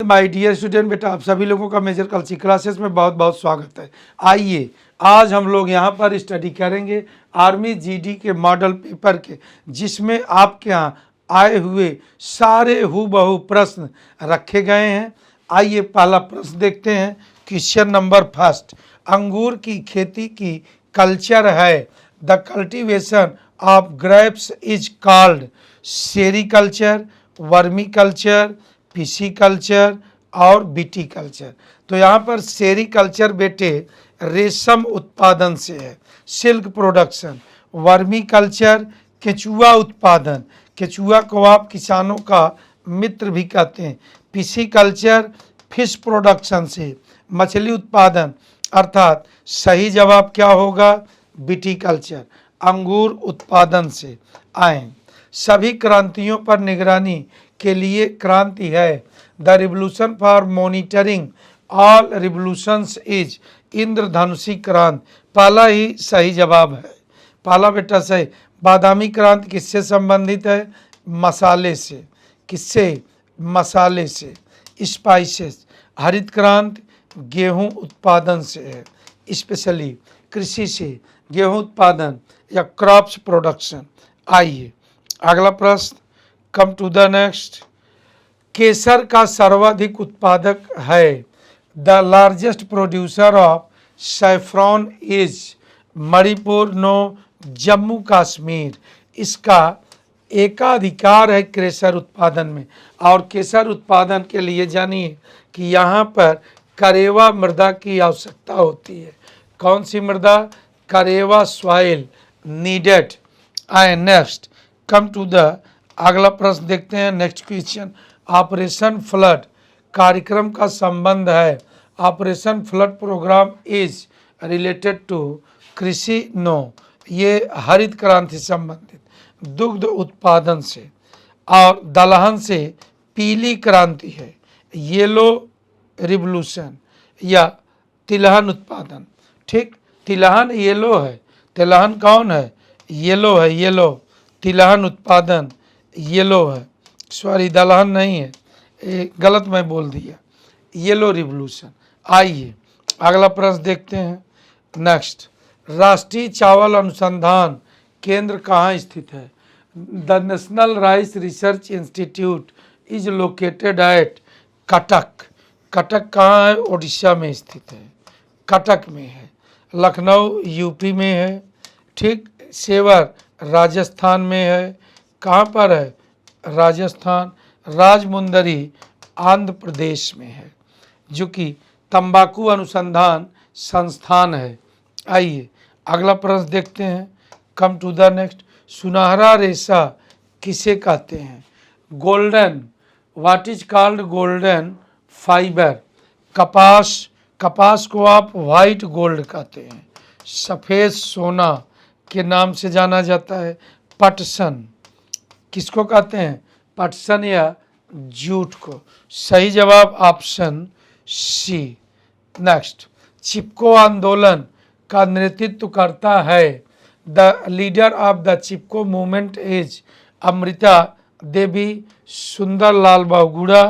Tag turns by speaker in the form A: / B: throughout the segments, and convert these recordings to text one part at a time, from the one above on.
A: My dear student, बेटा आप सभी लोगों का मेजर कल्चर क्लासेस में बहुत बहुत स्वागत है। आइए आज हम लोग यहाँ पर स्टडी करेंगे आर्मी जीडी के मॉडल पेपर के, जिसमें आपके यहाँ आए हुए सारे हूबहू प्रश्न रखे गए हैं। आइए पहला प्रश्न देखते हैं। क्वेश्चन नंबर फर्स्ट, अंगूर की खेती की कल्चर है। The cultivation of grapes is called sericulture, vermi culture, PC culture और बीटी कल्चर। तो यहाँ पर सेरीकल्चर बेटे रेशम उत्पादन से है, सिल्क प्रोडक्शन। वर्मी कल्चर केचुआ उत्पादन, केचुआ को आप किसानों का मित्र भी कहते हैं। पीसी कल्चर फिश प्रोडक्शन से, मछली उत्पादन। अर्थात सही जवाब क्या होगा? बीटी कल्चर, अंगूर उत्पादन से आए। सभी क्रांतियों पर निगरानी के लिए क्रांति है। The revolution for monitoring all revolutions is इंद्रधनुषी क्रांति। पहला ही सही जवाब है, पहला बेटा सही। बादामी क्रांति किससे संबंधित है? मसाले से। किससे? मसाले से, स्पाइसेस। हरित क्रांति गेहूं उत्पादन से है, स्पेशली कृषि से, गेहूं उत्पादन या क्रॉप्स प्रोडक्शन। आइए अगला प्रश्न, कम टू द नेक्स्ट। केसर का सर्वाधिक उत्पादक है। The largest producer of saffron is Manipur, no Jammu Kashmir. इसका एकाधिकार है केसर उत्पादन में। और केसर उत्पादन के लिए जानिए कि यहाँ पर करेवा मृदा की आवश्यकता होती है। कौन सी मृदा? करेवा सॉइल नीडेड। आए नेक्स्ट, कम टू द अगला प्रश्न देखते हैं। नेक्स्ट क्वेश्चन, ऑपरेशन फ्लड कार्यक्रम का संबंध है। Operation flood program is related to कृषि, नो ये हरित क्रांति से संबंधित, दुग्ध उत्पादन से। और दलहन से पीली क्रांति है, येलो रिवोल्यूशन या तिलहन उत्पादन। ठीक, तिलहन येलो है। तिलहन कौन है? येलो है, येलो। तिलहन उत्पादन येलो है, सॉरी दलहन नहीं है, गलत मैं बोल दिया, येलो रिवोल्यूशन। आइए अगला प्रश्न देखते हैं। नेक्स्ट, राष्ट्रीय चावल अनुसंधान केंद्र कहाँ स्थित है? The national rice research institute is located at Cuttack. Cuttack कहाँ है? उड़ीसा में स्थित है, कटक में है। लखनऊ यूपी में है। ठीक, सेवर राजस्थान में है। कहाँ पर है? राजस्थान। राजमुंदरी आंध्र प्रदेश में है, जो कि तंबाकू अनुसंधान संस्थान है। आइए अगला प्रश्न देखते हैं। कम टू द नेक्स्ट, सुनहरा रेशा किसे कहते हैं? Golden, what is called golden fibre. कपास, कपास को आप वाइट गोल्ड कहते हैं। सफ़ेद सोना के नाम से जाना जाता है। पटसन किसको कहते हैं? पटसन या जूट को। सही जवाब ऑप्शन सी। नेक्स्ट, चिपको आंदोलन का नेतृत्व करता है। The leader of the Chipko movement is Amrita Devi, Sundarlal Bahuguna,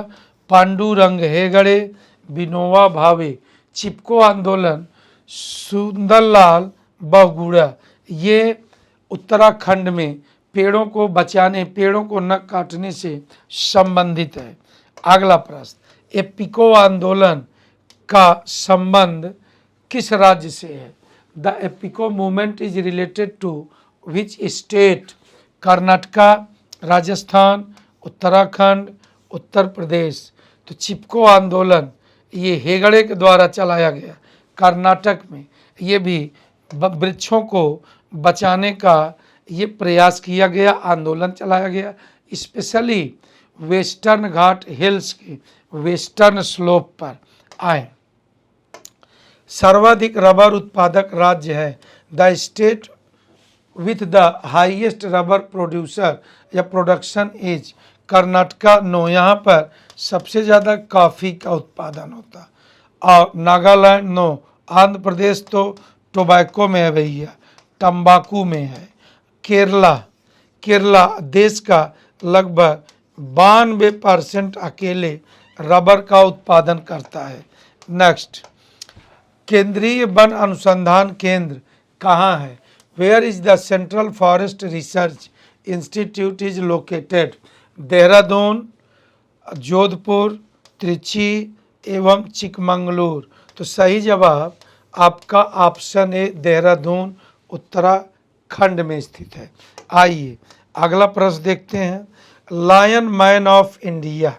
A: Pandurang Hegde, Vinoba Bhave. Chipko आंदोलन सुंदरलाल बहुगुणा, ये उत्तराखंड में पेड़ों को बचाने, पेड़ों को न काटने से संबंधित है। अगला प्रश्न, एपिको आंदोलन का संबंध किस राज्य से है? The Appiko movement is related to which state? Karnataka, Rajasthan, Uttarakhand, Uttar Pradesh. तो चिपको आंदोलन ये हेगड़े के द्वारा चलाया गया कर्नाटक में। ये भी वृक्षों को बचाने का ये प्रयास किया गया, आंदोलन चलाया गया, स्पेशली वेस्टर्न घाट हिल्स के वेस्टर्न स्लोप पर। आए, सर्वाधिक रबर उत्पादक राज्य है। The state with the highest rubber producer या प्रोडक्शन इज कर्नाटका, नो यहाँ पर सबसे ज़्यादा कॉफ़ी का उत्पादन होता। और नागालैंड, नो। आंध्र प्रदेश तो टोबैको में है भैया, तंबाकू में है। केरला, केरला देश का लगभग 92% अकेले रबर का उत्पादन करता है। नेक्स्ट, केंद्रीय वन अनुसंधान केंद्र कहाँ है? Where is the central forest research institute is located? Dehradun, Jodhpur, Trichy एवं चिकमंगलुर। तो सही जवाब आपका ऑप्शन ए देहरादून उत्तराखंड में स्थित है। आइए अगला प्रश्न देखते हैं। लायन मैन ऑफ इंडिया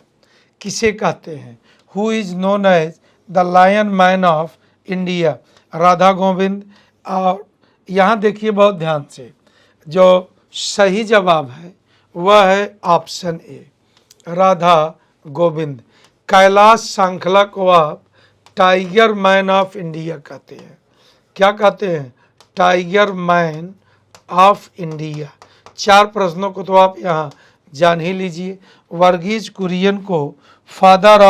A: किसे कहते हैं? Who is known as the lion man of India? Radha Govind. और यहाँ देखिए बहुत ध्यान से, जो सही जवाब है वह है ऑप्शन ए राधा गोविंद। कैलाश सांखला को आप टाइगर मैन ऑफ इंडिया कहते हैं। क्या कहते हैं? Tiger man of India. 4 प्रश्नों को तो आप यहाँ जान ही लीजिए। वर्गीज कुरियन को फादर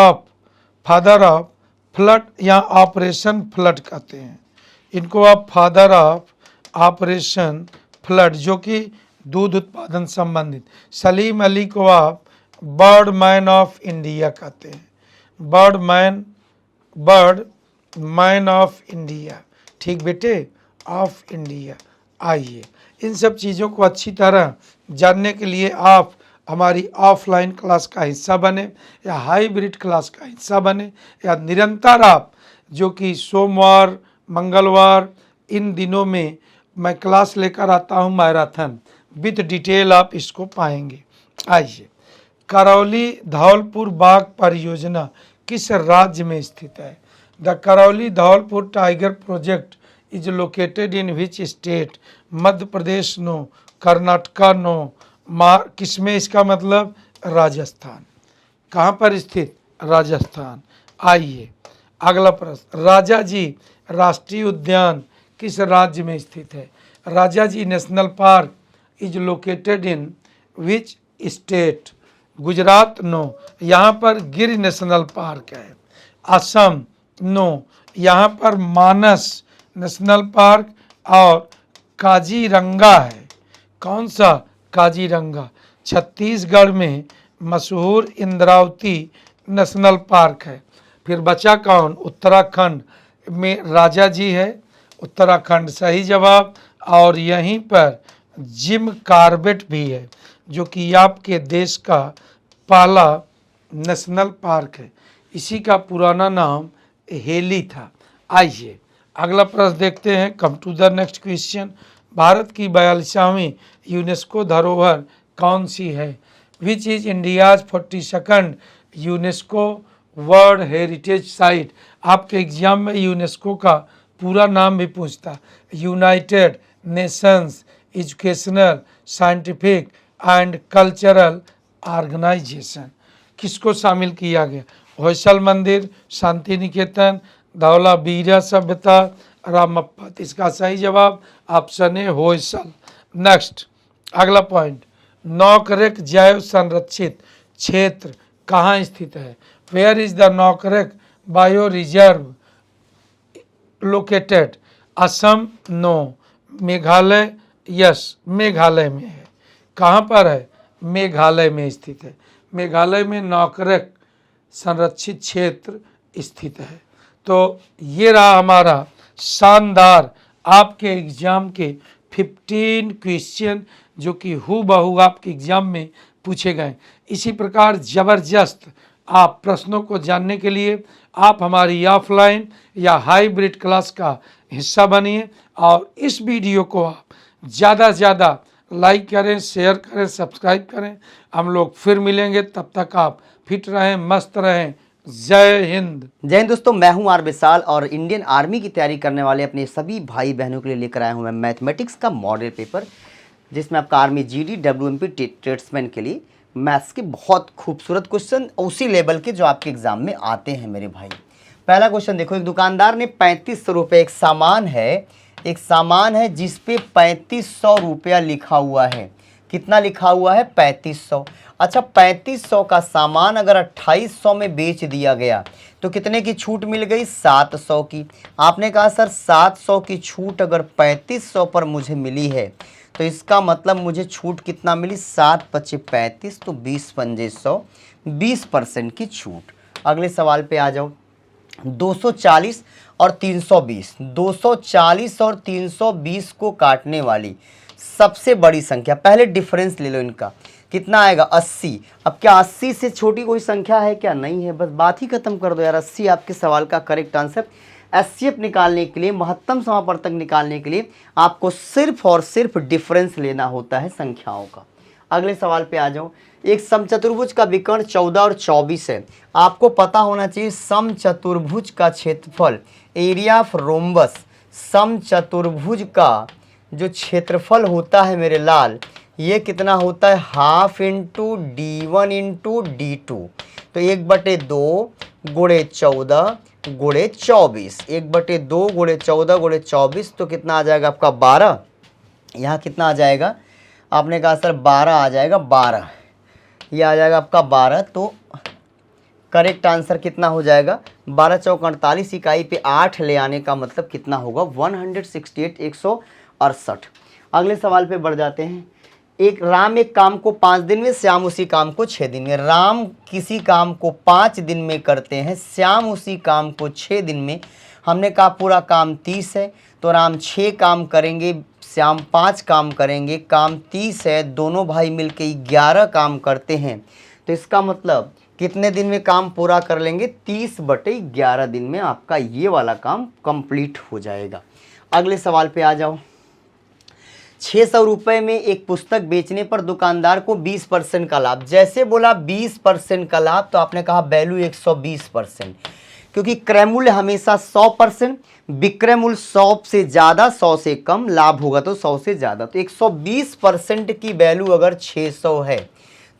A: ऑफ फ्लड या ऑपरेशन फ्लड कहते हैं। इनको आप फादर ऑफ ऑपरेशन फ्लड, जो कि दूध उत्पादन संबंधित। सलीम अली को आप बर्ड मैन ऑफ इंडिया कहते हैं। Bird man of India. ठीक बेटे, ऑफ इंडिया। आइए इन सब चीज़ों को अच्छी तरह जानने के लिए आप हमारी ऑफलाइन क्लास का हिस्सा बने या हाइब्रिड क्लास का हिस्सा बने, या निरंतर आप जो कि सोमवार मंगलवार इन दिनों में मैं क्लास लेकर आता हूं मैराथन, विद डिटेल आप इसको पाएंगे। आइए, करौली धौलपुर बाघ परियोजना किस राज्य में स्थित है? The Karauli Dholpur tiger project is located in which state? Madhya Pradesh no, Karnataka no, किसमें? इसका मतलब राजस्थान। कहाँ पर स्थित? राजस्थान। आइए अगला प्रश्न, राजाजी राष्ट्रीय उद्यान किस राज्य में स्थित है? Rajaji national park is located in which state? Gujarat no, यहाँ पर गिर नेशनल पार्क है। असम नो, यहाँ पर मानस नेशनल पार्क और काजीरंगा है। कौन सा? काजीरंगा। छत्तीसगढ़ में मशहूर इंद्रावती नेशनल पार्क है। फिर बचा कौन? उत्तराखंड में राजाजी है, उत्तराखंड सही जवाब। और यहीं पर जिम कॉर्बेट भी है, जो कि आपके देश का पहला नेशनल पार्क है। इसी का पुराना नाम हेली था। आइए अगला प्रश्न देखते हैं। Come to the next question. Bharat की 42वीं यूनेस्को धरोहर कौन सी है? Which is India's 42nd UNESCO world heritage site? आपके एग्जाम में यूनेस्को का पूरा नाम भी पूछता। United nations educational scientific and cultural organization. किसको शामिल किया गया? होयसल मंदिर, शांति निकेतन, धौला बीरा सभ्यता, रामप्पत। इसका सही जवाब ऑप्शन ए होयसल। नेक्स्ट अगला पॉइंट, नौकरेक जैव संरक्षित क्षेत्र कहाँ स्थित है? Where is the Nokrek bio reserve located? Assam no, Meghalaya yes, Meghalaya में है। कहाँ पर है? मेघालय में स्थित है। मेघालय में नौकरेक संरक्षित क्षेत्र स्थित है। तो ये रहा हमारा शानदार आपके एग्जाम के 15 क्वेश्चन, जो कि हूबहू आपके एग्जाम में पूछे गए। इसी प्रकार ज़बरदस्त आप प्रश्नों को जानने के लिए आप हमारी ऑफलाइन या हाइब्रिड क्लास का हिस्सा बनिए, और इस वीडियो को आप ज़्यादा से ज़्यादा लाइक करें, शेयर करें, सब्सक्राइब करें। हम लोग फिर मिलेंगे, तब तक आप फिट रहें, मस्त रहें। जय हिंद।
B: जय हिंद दोस्तों, मैं हूं आर विशाल और इंडियन आर्मी की तैयारी करने वाले अपने सभी भाई बहनों के लिए लेकर आया हूं मैं मैथमेटिक्स का मॉडल पेपर, जिसमें आपका आर्मी जीडी डब्ल्यूएमपी ट्रेड्समैन के लिए मैथ्स के बहुत खूबसूरत क्वेश्चन उसी लेवल के जो आपके एग्जाम में आते हैं मेरे भाई। पहला क्वेश्चन देखो, एक दुकानदार ने 3500 रुपये, एक सामान है जिस पे 3500 रुपया लिखा हुआ है। कितना लिखा हुआ है? 3500। अच्छा, 3500 का सामान अगर 2800 में बेच दिया गया तो कितने की छूट मिल गई? 700 की। आपने कहा सर 700 की छूट अगर 3500 पर मुझे मिली है तो इसका मतलब मुझे छूट कितना मिली? 7 × 35 तो 20 × 100, 20% की छूट। अगले सवाल पे आ जाओ। 240 और 320, 240 और 320 को काटने वाली सबसे बड़ी संख्या, पहले डिफरेंस ले लो इनका, कितना आएगा 80। अब क्या 80 से छोटी कोई संख्या है क्या? नहीं है, बस बात ही खत्म कर दो यार। 80 आपके सवाल का करेक्ट आंसर। एचसीएफ निकालने के लिए, महत्तम समापवर्तक निकालने के लिए आपको सिर्फ और सिर्फ डिफरेंस लेना होता है संख्याओं का। अगले सवाल पे आ जाओ। एक समचतुर्भुज का विकर्ण 14 और 24 है। आपको पता होना चाहिए समचतुर्भुज का क्षेत्रफल, एरिया ऑफ रोम्बस, समचतुर्भुज का जो क्षेत्रफल होता है मेरे लाल, ये कितना होता है? Half into D1 into D2। तो 1/2 गुणे 14 गुणे 24, 1/2 गुणे 14 गुणे 24, तो कितना आ जाएगा आपका 12। यहाँ कितना आ जाएगा? आपने कहा सर 12 आ जाएगा, 12 ये आ जाएगा आपका 12। तो करेक्ट आंसर कितना हो जाएगा? 12 चौक 48, इकाई पे 8 ले आने का मतलब कितना होगा? 168, 168। अगले सवाल पे बढ़ जाते हैं। राम एक काम को 5 दिन में, श्याम उसी काम को 6 दिन में। राम किसी काम को 5 दिन में करते हैं, श्याम उसी काम को 6 दिन में। हमने कहा पूरा काम 30 है, तो राम 6 काम करेंगे, श्याम 5 काम करेंगे। काम 30 है, दोनों भाई मिलके 11 काम करते हैं। तो इसका मतलब कितने दिन में काम पूरा कर लेंगे? 30/11 दिन में आपका ये वाला काम कंप्लीट हो जाएगा। अगले सवाल पे आ जाओ। 600 रुपये में एक पुस्तक बेचने पर दुकानदार को 20% का लाभ। जैसे बोला 20% का लाभ, तो आपने कहा वैल्यू 120%, क्योंकि क्रय मूल्य हमेशा 100%, विक्रय मूल्य 100 से ज़्यादा, 100 से कम, लाभ होगा तो 100 से ज़्यादा। तो 120% की वैल्यू अगर 600 है,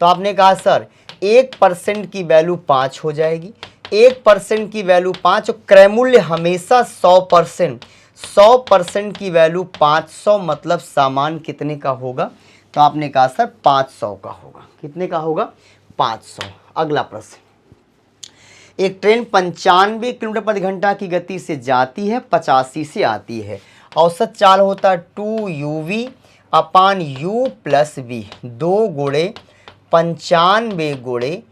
B: तो आपने कहा सर 1% की वैल्यू 5 हो जाएगी। 1% की वैल्यू 5, क्रय मूल्य हमेशा 100%, 100% की वैल्यू 500, मतलब सामान कितने का होगा? तो आपने कहा सर 500 का होगा। कितने का होगा? 500। अगला प्रश्न। एक ट्रेन 95 किलोमीटर प्रति घंटा की गति से जाती है, 85 से आती है। औसत चाल होता है 2uv अपान u प्लस v, 2 गुणे 95 गुणे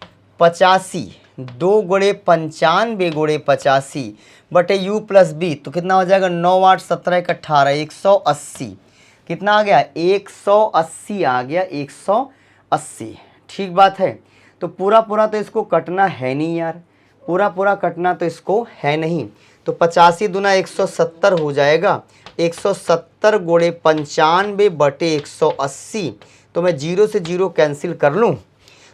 B: 85, 2 गुणे 95 गुणे 85 बटे u प्लस b, तो कितना हो जाएगा? 9 8 17 1 18, 180। कितना आ गया? 180 आ गया, 180। ठीक बात है। तो पूरा पूरा तो इसको कटना है नहीं यार, पूरा पूरा कटना तो इसको है नहीं। तो 85 दूना 170 हो जाएगा, 170 गुणे 95 बटे 180। तो मैं 0 से 0 कैंसिल कर लूँ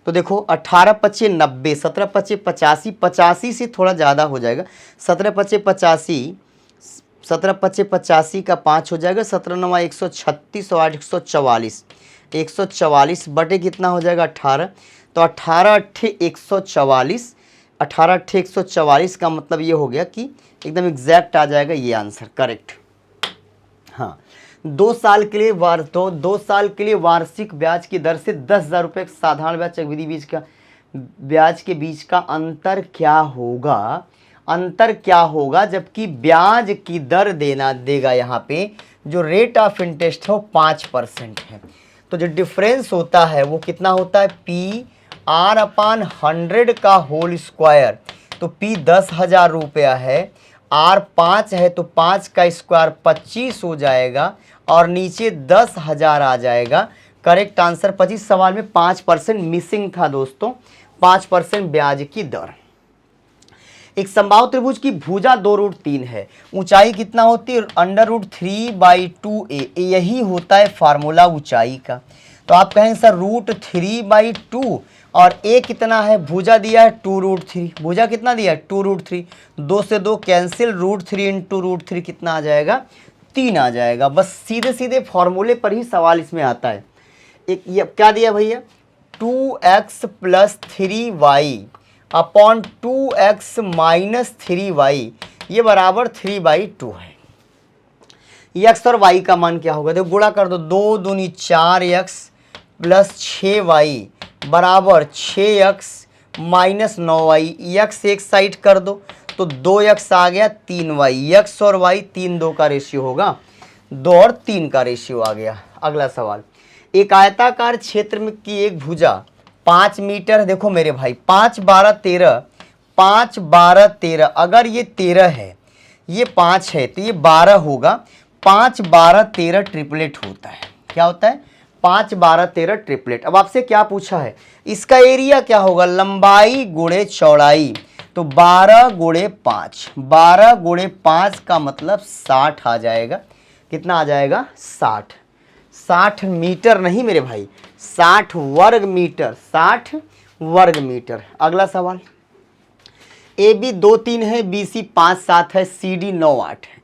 B: तो देखो 18 25 90, 17 25 85, 85 से थोड़ा ज़्यादा हो जाएगा। 17 25 85, 17 25 85 का 5 हो जाएगा, 17 9 136 और 8 144, 144 बटे कितना हो जाएगा? 18। तो 18 8 144, 18 8 144 का मतलब ये हो गया कि एकदम एग्जैक्ट आ जाएगा ये आंसर करेक्ट। हाँ, 2 साल के लिए 2 साल के लिए वार्षिक ब्याज की दर से 10,000 रुपये साधारण ब्याज चक्रवृद्धि बीच का ब्याज के बीच का अंतर क्या होगा? अंतर क्या होगा? जबकि ब्याज की दर देगा यहाँ पे जो रेट ऑफ इंटरेस्ट है वो 5% है। तो जो डिफरेंस होता है वो कितना होता है? PR अपान 100 का होल स्क्वायर। तो P 10,000 रुपया है, R 5 है, तो 5 का स्क्वायर 25 हो जाएगा और नीचे 10,000 आ जाएगा। Correct answer 25। सवाल में 5% मिसिंग था दोस्तों, 5% ब्याज की दर। एक समबाहु त्रिभुज की भुजा 2√3 है, ऊंचाई कितना होती है? √3/2a। यही होता है फार्मूला ऊंचाई का। तो आप कहें सर √3/2 और a कितना है? भुजा दिया है 2√3, भुजा कितना दिया है? 2√3, 2 से 2 कैंसिल, √3 इंटू √3 कितना आ जाएगा? 3 आ जाएगा। बस सीधे सीधे फॉर्मूले पर ही सवाल इसमें आता है। एक ये क्या दिया भैया? 2x + 3y upon 2x - 3y, ये बराबर 3/2 है। x और y का मान क्या होगा? देखो गुणा कर दो, 2 दूनी 4x प्लस 6y बराबर 6x - 9y। x एक साइड कर दो तो 2x आ गया, 3y। x और y 3 2 का रेशियो होगा, 2 और 3 का रेशियो आ गया। अगला सवाल। एक आयताकार क्षेत्र में की एक भुजा 5 मीटर, देखो मेरे भाई 5 12 13, 5 12 13, अगर ये 13 है, ये 5 है, तो ये 12 होगा। 5 12 13 ट्रिपलेट होता है। क्या होता है? 5 12 13 ट्रिपलेट। अब आपसे क्या पूछा है, इसका एरिया क्या होगा? लंबाई गुणे चौड़ाई। तो 12 गुणे 5, 12 गुणे 5 का मतलब 60 आ जाएगा। कितना आ जाएगा? 60। 60 मीटर नहीं मेरे भाई, 60 वर्ग मीटर, 60 वर्ग मीटर। अगला सवाल, ए बी 2 3 है, बी सी 5 7 है, सी डी 9 8 है।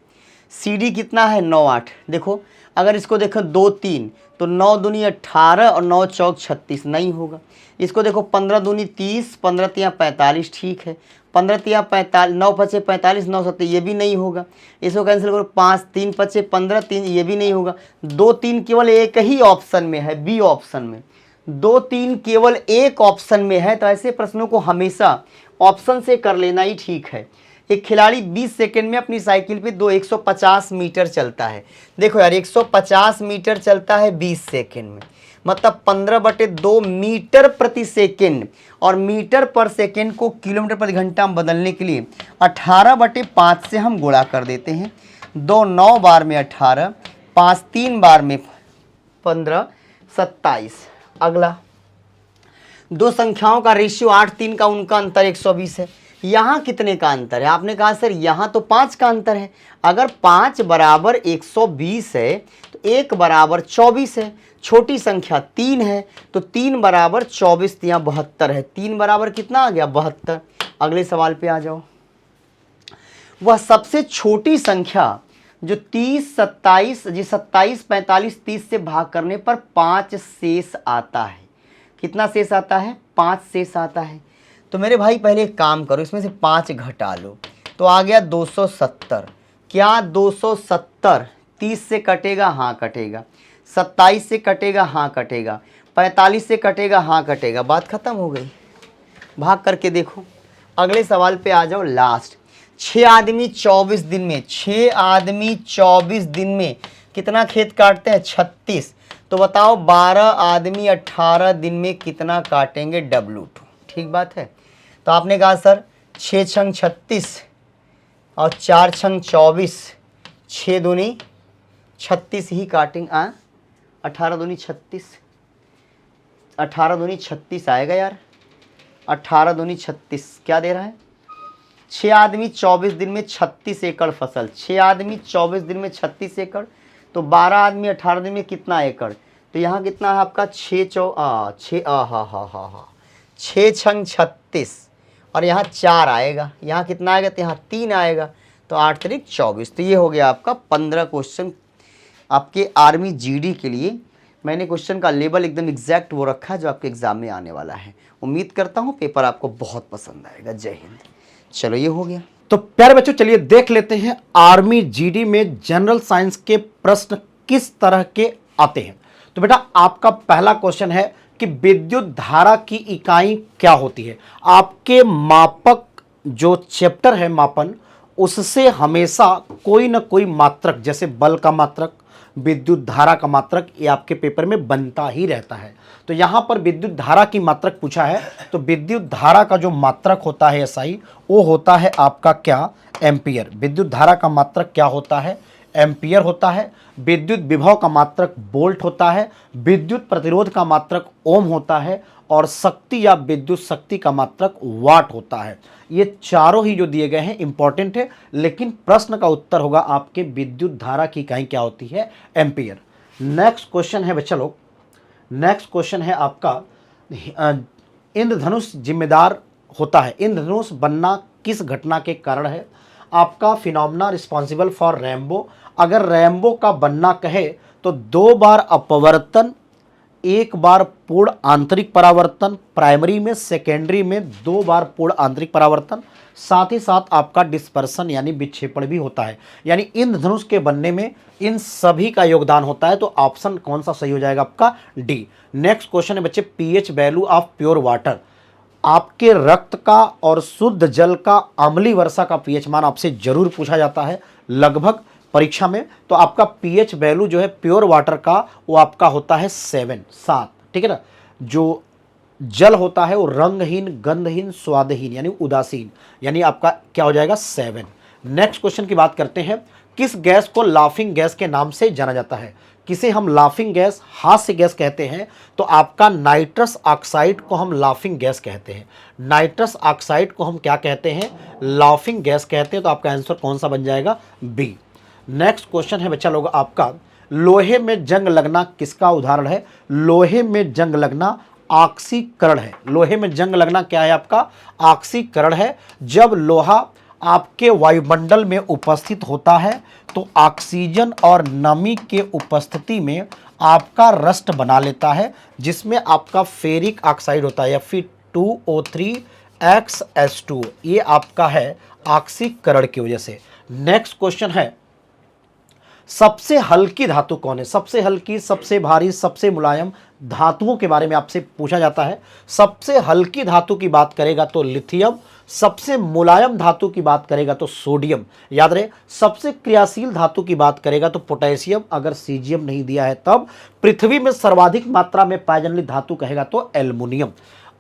B: सी डी कितना है? 9 8। देखो अगर इसको देखो 2 3, तो 9 दूनी 18 और 9 चौक 36, नहीं होगा। इसको देखो 15 दूनी 30, 15 तिया 45, ठीक है। 15 तिया 45, 9 पचे 45, 9 सत्ते, ये भी नहीं होगा। इसको कैंसिल करो, 5 3 पचे 15, 3, ये भी नहीं होगा। 2 3 केवल एक ही ऑप्शन में है, बी ऑप्शन में। 2 3 केवल एक ऑप्शन में है, तो ऐसे प्रश्नों को हमेशा ऑप्शन से कर लेना ही ठीक है। एक खिलाड़ी 20 सेकंड में अपनी साइकिल पे 150 मीटर चलता है। देखो यार, 150 मीटर चलता है 20 सेकंड में, मतलब 15/2 मीटर प्रति सेकंड। और मीटर पर सेकंड को किलोमीटर प्रति घंटा में बदलने के लिए 18/5 से हम गुणा कर देते हैं। 2 9 बार में 18, 5 3 बार में 15, 27। अगला, दो संख्याओं का रेशियो 8 3 का, उनका अंतर 120 है। यहाँ कितने का अंतर है? आपने कहा सर यहाँ तो 5 का अंतर है। अगर 5 बराबर 120 है तो 1 बराबर 24 है। छोटी संख्या 3 है, तो 3 बराबर 24 यहाँ 72 है। 3 बराबर कितना आ गया? 72। अगले सवाल पे आ जाओ। वह सबसे छोटी संख्या जो 30 27 जी 27 45 30 से भाग करने पर 5 शेष आता है। कितना शेष आता है? 5 शेष आता है। तो मेरे भाई पहले एक काम करो, इसमें से 5 घटा लो, तो आ गया 270। क्या 270 30 से कटेगा? हाँ कटेगा। 27 से कटेगा? हाँ कटेगा। 45 से कटेगा? हाँ कटेगा। बात खत्म हो गई। भाग करके देखो। अगले सवाल पे आ जाओ, लास्ट। 6 आदमी 24 दिन में, 6 आदमी 24 दिन में कितना खेत काटते हैं? 36। तो बताओ 12 आदमी 18 दिन में कितना काटेंगे? W2। ठीक बात है। तो आपने कहा सर 6 छंग 36 और 4 छंग 24, 6 दूनी 36 ही काटेंगे। 18 दूनी 36, 18 दूनी 36 आएगा यार। 18 दूनी 36 क्या दे रहा है? 6 आदमी 24 दिन में 36 एकड़ फसल। 6 आदमी 24 दिन में 36 एकड़, तो 12 आदमी 18 दिन में कितना एकड़? तो यहाँ कितना है आपका? 6 छंग 36 और यहाँ 4 आएगा। यहाँ कितना आएगा? तो यहाँ 3 आएगा। तो 8 3 24। तो ये हो गया आपका 15 क्वेश्चन आपके आर्मी जीडी के लिए। मैंने क्वेश्चन का लेवल एकदम एग्जैक्ट वो रखा है जो आपके एग्जाम में आने वाला है। उम्मीद करता हूँ पेपर आपको बहुत पसंद आएगा। जय हिंद। चलो ये हो गया।
C: तो प्यारे बच्चों, चलिए देख लेते हैं आर्मी जीडी में जनरल साइंस के प्रश्न किस तरह के आते हैं। तो बेटा आपका पहला क्वेश्चन है कि विद्युत धारा की इकाई क्या होती है। आपके मापक जो चैप्टर है मापन, उससे हमेशा कोई ना कोई मात्रक, जैसे बल का मात्रक, विद्युत धारा का मात्रक, ये आपके पेपर में बनता ही रहता है। तो यहाँ पर विद्युत धारा की मात्रक पूछा है, तो विद्युत धारा का जो मात्रक होता है एसआई, वो होता है आपका क्या? एम्पियर। विद्युत धारा का मात्रक क्या होता है? एम्पियर होता है। विद्युत विभव का मात्रक वोल्ट होता है। विद्युत प्रतिरोध का मात्रक ओम होता है। और शक्ति या विद्युत शक्ति का मात्रक वाट होता है। ये चारों ही जो दिए गए हैं इंपॉर्टेंट है, लेकिन प्रश्न का उत्तर होगा आपके विद्युत धारा की इकाई क्या होती है? एम्पियर। नेक्स्ट क्वेश्चन है बच्चा लोग, नेक्स्ट क्वेश्चन है आपका, इंद्रधनुष जिम्मेदार होता है। इंद्रधनुष बनना किस घटना के कारण है? आपका फिनोमेना रिस्पॉन्सिबल फॉर रेनबो। अगर रेनबो का बनना कहे तो 2 बार अपवर्तन, 1 बार पूर्ण आंतरिक परावर्तन, प्राइमरी में, सेकेंडरी में 2 बार पूर्ण आंतरिक परावर्तन, साथ ही साथ आपका डिस्पर्सन यानी विक्षेपण भी होता है। यानी इंद्रधनुष के बनने में इन सभी का योगदान होता है। तो ऑप्शन कौन सा सही हो जाएगा? आपका डी। नेक्स्ट क्वेश्चन है बच्चे, pH value of pure water. आपके रक्त का और शुद्ध जल का अम्लीय वर्षा का पीएच मान आपसे जरूर पूछा जाता है लगभग परीक्षा में। तो आपका पीएच वैल्यू जो है प्योर वाटर का, वो आपका होता है 7। ठीक है ना? जो जल होता है वो रंगहीन, गंधहीन, स्वादहीन यानी उदासीन, यानी आपका क्या हो जाएगा 7। नेक्स्ट क्वेश्चन की बात करते हैं, किस गैस को लाफिंग गैस के नाम से जाना जाता है? किसे हम लाफिंग गैस, हास्य गैस कहते हैं? तो आपका नाइट्रस ऑक्साइड को हम लाफिंग गैस कहते हैं। नाइट्रस ऑक्साइड को हम क्या कहते हैं? लाफिंग गैस कहते हैं। तो आपका आंसर कौन सा बन जाएगा? बी। नेक्स्ट क्वेश्चन है बच्चा लोग आपका, लोहे में जंग लगना किसका उदाहरण है? लोहे में जंग लगना ऑक्सीकरण है। लोहे में जंग लगना क्या है आपका? ऑक्सीकरण है। जब लोहा आपके वायुमंडल में उपस्थित होता है तो ऑक्सीजन और नमी के उपस्थिति में आपका रस्ट बना लेता है, जिसमें आपका फेरिक ऑक्साइड होता है, Fe2O3XS2। ये आपका है ऑक्सीकरण की वजह से। नेक्स्ट क्वेश्चन है, सबसे हल्की धातु कौन है? सबसे हल्की, सबसे भारी, सबसे मुलायम धातुओं के बारे में आपसे पूछा जाता है। सबसे हल्की धातु की बात करेगा तो लिथियम, सबसे मुलायम धातु की बात करेगा तो सोडियम। याद रहे, सबसे क्रियाशील धातु की बात करेगा तो पोटेशियम, अगर सीजियम नहीं दिया है तब। पृथ्वी में सर्वाधिक मात्रा में पाई जाने वाली धातु कहेगा तो एल्युमिनियम।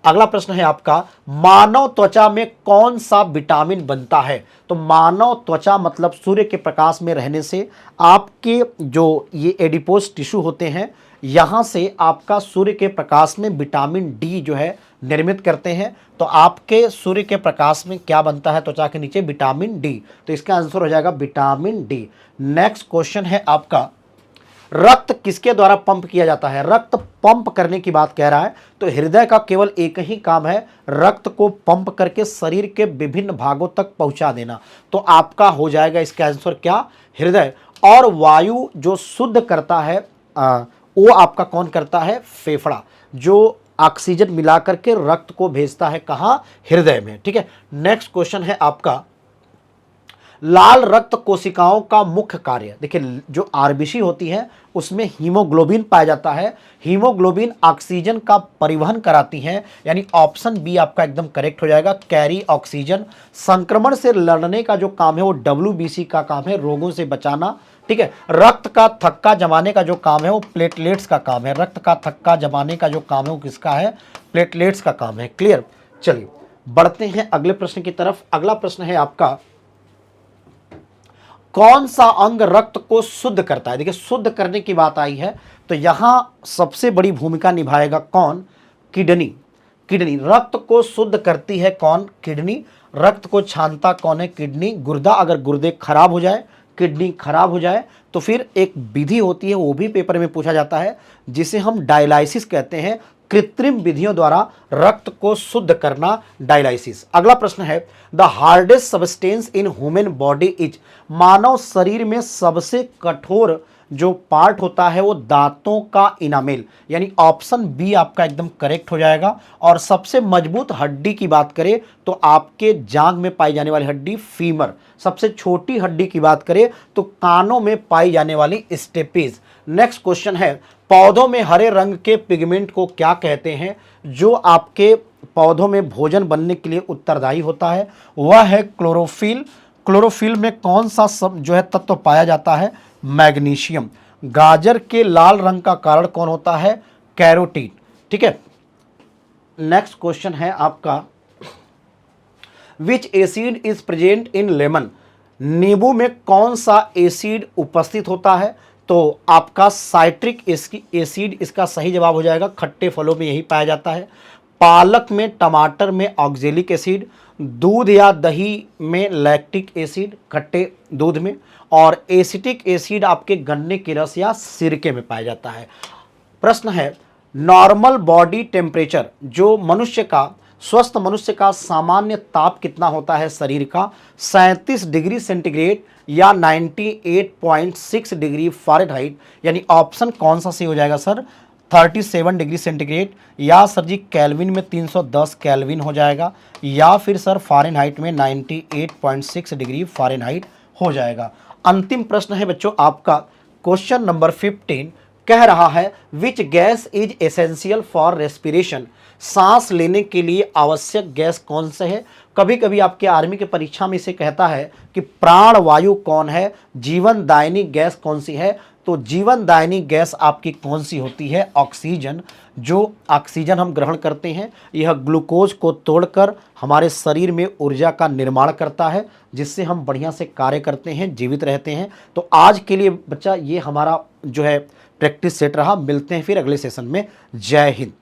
C: अगला प्रश्न है आपका, मानव त्वचा में कौन सा विटामिन बनता है? तो मानव त्वचा मतलब सूर्य के प्रकाश में रहने से आपके जो ये एडिपोज टिश्यू होते हैं, यहाँ से आपका सूर्य के प्रकाश में विटामिन डी जो है निर्मित करते हैं। तो आपके सूर्य के प्रकाश में क्या बनता है त्वचा के नीचे? Vitamin D. तो इसका आंसर हो जाएगा विटामिन डी। नेक्स्ट क्वेश्चन है आपका, रक्त किसके द्वारा पंप किया जाता है? रक्त पंप करने की बात कह रहा है तो हृदय का केवल एक ही काम है, रक्त को पंप करके शरीर के विभिन्न भागों तक पहुंचा देना। तो आपका हो जाएगा इसका आंसर क्या? हृदय। और वायु जो शुद्ध करता है वो आपका कौन करता है? फेफड़ा, जो ऑक्सीजन मिलाकर के रक्त को भेजता है कहां? हृदय में। ठीक है। नेक्स्ट क्वेश्चन है आपका, लाल रक्त कोशिकाओं का मुख्य कार्य। देखिए, जो आरबीसी होती है उसमें हीमोग्लोबिन पाया जाता है। हीमोग्लोबिन ऑक्सीजन का परिवहन कराती है, यानी ऑप्शन बी आपका एकदम करेक्ट हो जाएगा, कैरी ऑक्सीजन। संक्रमण से लड़ने का जो काम है वो डब्ल्यूबीसी का काम है, रोगों से बचाना। ठीक है। रक्त का थक्का जमाने का जो काम है वो प्लेटलेट्स का काम है। रक्त का थक्का जमाने का जो काम है वो किसका है? प्लेटलेट्स का काम है। क्लियर। चलिए बढ़ते हैं अगले प्रश्न की तरफ। अगला प्रश्न है आपका, कौन सा अंग रक्त को शुद्ध करता है? देखिए, शुद्ध करने की बात आई है तो यहां सबसे बड़ी भूमिका निभाएगा कौन? किडनी। किडनी रक्त को शुद्ध करती है कौन? किडनी। रक्त को छानता कौन है? किडनी। गुर्दा, अगर गुर्दे खराब हो जाए, किडनी खराब हो जाए तो फिर एक विधि होती है, वो भी पेपर में पूछा जाता है, जिसे हम डायलाइसिस कहते हैं। कृत्रिम विधियों द्वारा रक्त को शुद्ध करना, डायलाइसिस। अगला प्रश्न है, the hardest substance in human body is. मानव शरीर में सबसे कठोर जो पार्ट होता है वो दांतों का इनामेल, यानी ऑप्शन बी आपका एकदम करेक्ट हो जाएगा। और सबसे मजबूत हड्डी की बात करें तो आपके जांघ में पाई जाने वाली हड्डी फीमर। सबसे छोटी हड्डी की बात करें तो कानों में पाई जाने वाली स्टेपीज। नेक्स्ट क्वेश्चन है, पौधों में हरे रंग के पिगमेंट को क्या कहते हैं? जो आपके पौधों में भोजन बनने के लिए उत्तरदायी होता है वह है क्लोरोफिल। क्लोरोफिल में कौन सा सब जो है तत्व पाया जाता है? मैग्नीशियम। गाजर के लाल रंग का कारण कौन होता है? कैरोटीन। ठीक है। नेक्स्ट क्वेश्चन है आपका, विच acid is present in lemon. नींबू में कौन सा एसिड उपस्थित होता है? तो आपका साइट्रिक एसिड इसका सही जवाब हो जाएगा। खट्टे फलों में यही पाया जाता है। पालक में, टमाटर में ऑक्जेलिक एसिड। दूध या दही में लैक्टिक एसिड, खट्टे दूध में। और एसिटिक एसिड आपके गन्ने के रस या सिरके में पाया जाता है। प्रश्न है, नॉर्मल बॉडी टेम्परेचर, जो मनुष्य का, स्वस्थ मनुष्य का सामान्य ताप कितना होता है शरीर का? 37 डिग्री सेंटीग्रेड या 98.6 डिग्री फ़ारेनहाइट, यानी ऑप्शन कौन सा सही हो जाएगा सर? 37 डिग्री सेंटीग्रेड, या सर जी केल्विन में 310 केल्विन हो जाएगा, या फिर सर फ़ारेनहाइट में 98.6 डिग्री फ़ारेनहाइट हो जाएगा। अंतिम प्रश्न है बच्चों आपका, क्वेश्चन नंबर 15 कह रहा है, which gas is essential for respiration. सांस लेने के लिए आवश्यक गैस कौन से है? कभी कभी आपके आर्मी के परीक्षा में इसे कहता है कि प्राण वायु कौन है, जीवनदायिनी गैस कौन सी है? तो जीवनदायिनी गैस आपकी कौन सी होती है? ऑक्सीजन। जो ऑक्सीजन हम ग्रहण करते हैं यह ग्लूकोज को तोड़कर हमारे शरीर में ऊर्जा का निर्माण करता है, जिससे हम बढ़िया से कार्य करते हैं, जीवित रहते हैं। तो आज के लिए बच्चा ये हमारा जो है प्रैक्टिस सेट रहा। मिलते हैं फिर अगले सेशन में। जय हिंद।